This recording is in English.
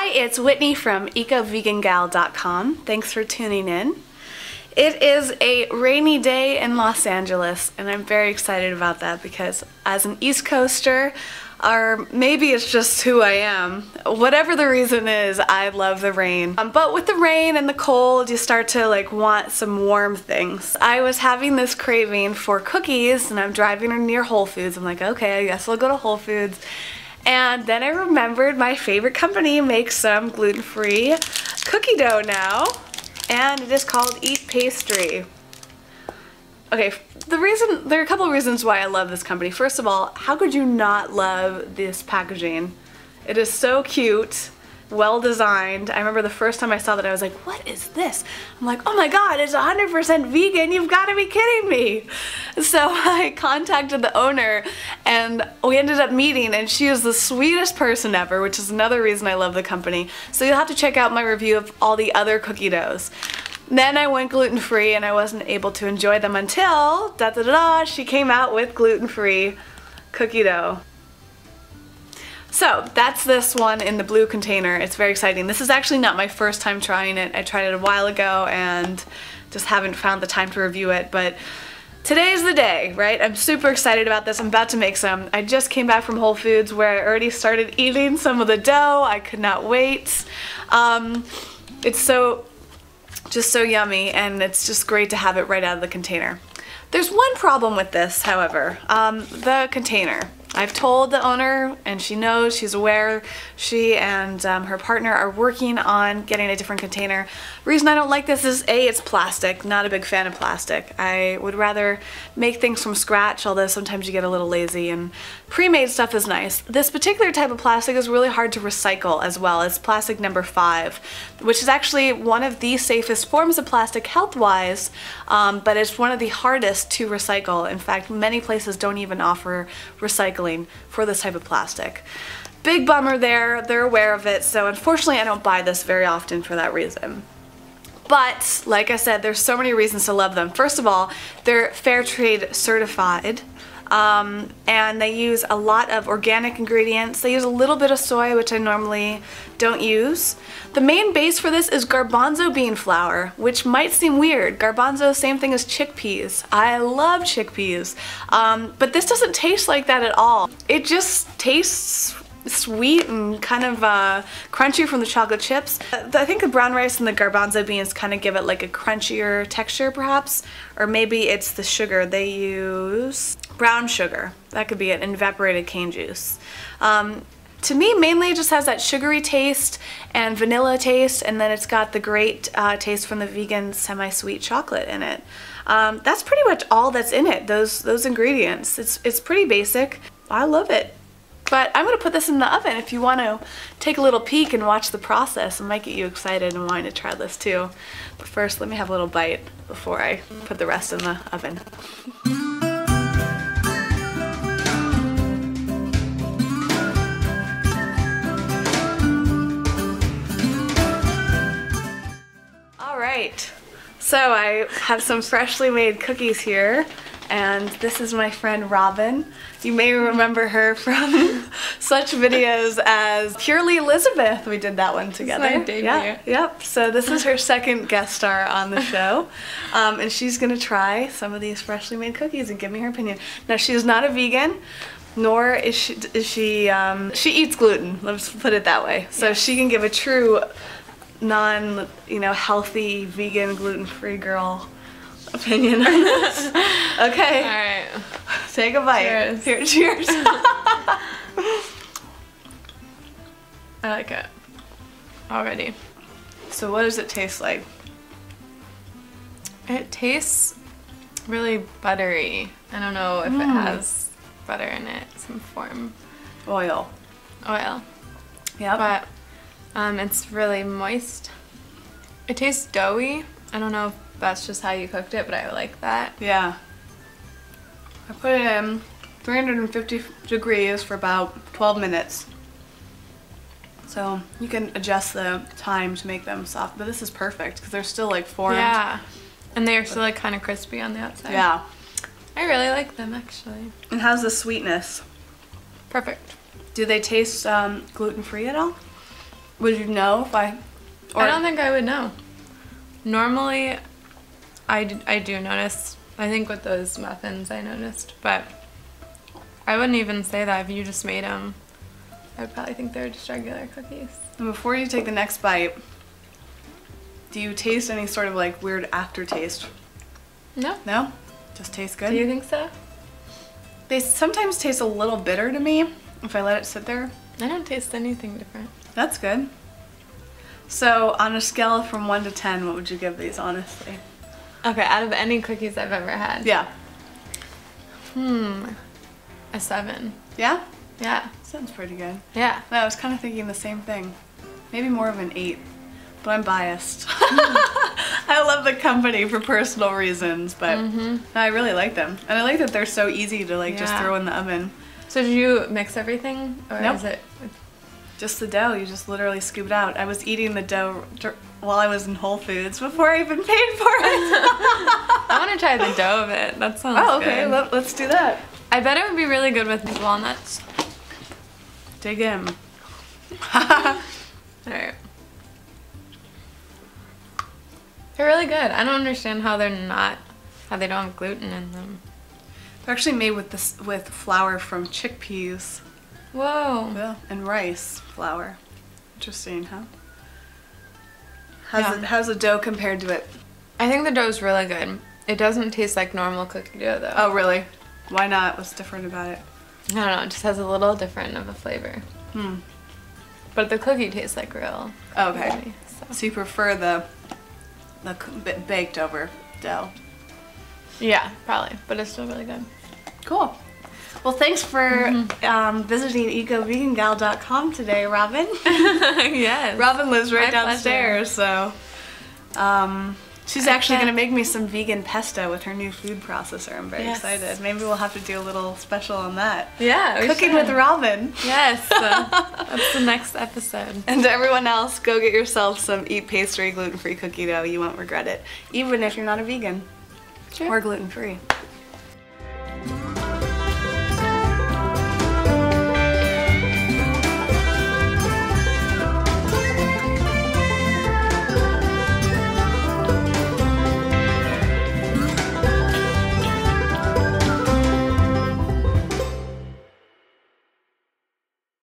Hi, it's Whitney from EcoVeganGal.com. Thanks for tuning in. It is a rainy day in Los Angeles, and I'm very excited about that because as an East Coaster, or maybe it's just who I am, whatever the reason is, I love the rain. But with the rain and the cold, you start to want some warm things. I was having this craving for cookies, and I'm driving near Whole Foods. I'm like, okay, I guess I'll go to Whole Foods. And then I remembered my favorite company makes some gluten-free cookie dough now, and it is called Eat Pastry. Okay, there are a couple of reasons why I love this company. First of all, how could you not love this packaging? It is so cute, well designed. I remember the first time I saw that I was like, what is this? I'm like, oh my god, it's 100% vegan, you've got to be kidding me. So I contacted the owner and we ended up meeting, and she is the sweetest person ever, which is another reason I love the company. So you'll have to check out my review of all the other cookie doughs. Then I went gluten-free and I wasn't able to enjoy them until she came out with gluten-free cookie dough. So that's this one in the blue container. It's very exciting. This is actually not my first time trying it. I tried it a while ago and just haven't found the time to review it, but today's the day, right? I'm super excited about this. I'm about to make some. I just came back from Whole Foods where I already started eating some of the dough. I could not wait. It's just so yummy, and it's just great to have it right out of the container. There's one problem with this, however, the container. I've told the owner, and she knows, she's aware. She and her partner are working on getting a different container. The reason I don't like this is A, it's plastic. Not a big fan of plastic. I would rather make things from scratch, although sometimes you get a little lazy, and pre-made stuff is nice. This particular type of plastic is really hard to recycle as well. It's plastic number 5, which is actually one of the safest forms of plastic health-wise, but it's one of the hardest to recycle. In fact, many places don't even offer recycling for this type of plastic. Big bummer there. They're aware of it, so unfortunately I don't buy this very often for that reason. But like I said, there's so many reasons to love them. First of all, they're fair trade certified, and they use a lot of organic ingredients. They use a little bit of soy, which I normally don't use. The main base for this is garbanzo bean flour, which might seem weird. Garbanzo, same thing as chickpeas. I love chickpeas, but this doesn't taste like that at all. It just tastes sweet and kind of crunchy from the chocolate chips. I think the brown rice and the garbanzo beans kind of give it like a crunchier texture perhaps, or maybe it's the sugar. They use brown sugar. That could be it, and evaporated cane juice. To me, mainly it just has that sugary taste and vanilla taste, and then it's got the great taste from the vegan semi-sweet chocolate in it. That's pretty much all that's in it, those ingredients. It's pretty basic. I love it. But I'm going to put this in the oven if you want to take a little peek and watch the process. It might get you excited and wanting to try this too. But first, let me have a little bite before I put the rest in the oven. Alright, so I have some freshly made cookies here. And this is my friend Robin. You may remember her from such videos as Purely Elizabeth. We did that one together. It's my debut. Yeah, yep. So this is her second guest star on the show. And she's gonna try some of these freshly made cookies and give me her opinion. Now, she is not a vegan, nor is she she eats gluten, let's put it that way. So she can give a true healthy, vegan, gluten-free girl opinion on this. Okay. Alright. Take a bite. Cheers. Here, cheers. I like it. Already. So what does it taste like? It tastes really buttery. I don't know if it has butter in it, some form. Oil. Oil. Yep. But it's really moist. It tastes doughy. I don't know if that's just how you cooked it, but I like that. Yeah. I put it in 350 degrees for about 12 minutes. So you can adjust the time to make them soft, but this is perfect because they're still like formed. Yeah. And they're still like kind of crispy on the outside. Yeah. I really like them actually. And how's the sweetness? Perfect. Do they taste gluten-free at all? Would you know if I... I don't think I would know. Normally, I do notice. I think with those muffins I noticed, but I wouldn't even say that if you just made them. I would probably think they're just regular cookies. And before you take the next bite, do you taste any sort of like weird aftertaste? No. No? Just tastes good? Do you think so? They sometimes taste a little bitter to me if I let it sit there. I don't taste anything different. That's good. So on a scale from 1 to 10, what would you give these, honestly? Okay, out of any cookies I've ever had. Yeah. A 7. Yeah? Yeah. Sounds pretty good. Yeah. No, I was kind of thinking the same thing. Maybe more of an 8, but I'm biased. I love the company for personal reasons, but no, I really like them. And I like that they're so easy to like just throw in the oven. So did you mix everything? Or Nope. is it... Just the dough, you just literally scoop it out. I was eating the dough while I was in Whole Foods before I even paid for it. I want to try the dough of it. That sounds okay, good. let's do that. I bet it would be really good with these walnuts. Dig in. Alright. They're really good. I don't understand how they don't have gluten in them. They're actually made with flour from chickpeas. Whoa. Yeah, and rice flour. Interesting, huh? Yeah. How's the dough compared to it? I think the dough's really good. It doesn't taste like normal cookie dough though. Oh, really? Why not? What's different about it? I don't know, it just has a little different of a flavor. But the cookie tastes like real. Okay. Cookie, So you prefer the baked over dough? Yeah, probably, but it's still really good. Cool. Well, thanks for visiting ecovegangal.com today, Robin. Yes. Robin lives right My downstairs, so she's actually going to make me some vegan pesto with her new food processor. I'm very excited. Maybe we'll have to do a little special on that. Yeah, we Cooking should. with Robin. Yes, that's the next episode. And to everyone else, go get yourself some Eat Pastry gluten-free cookie dough. You won't regret it, even if you're not a vegan or gluten-free.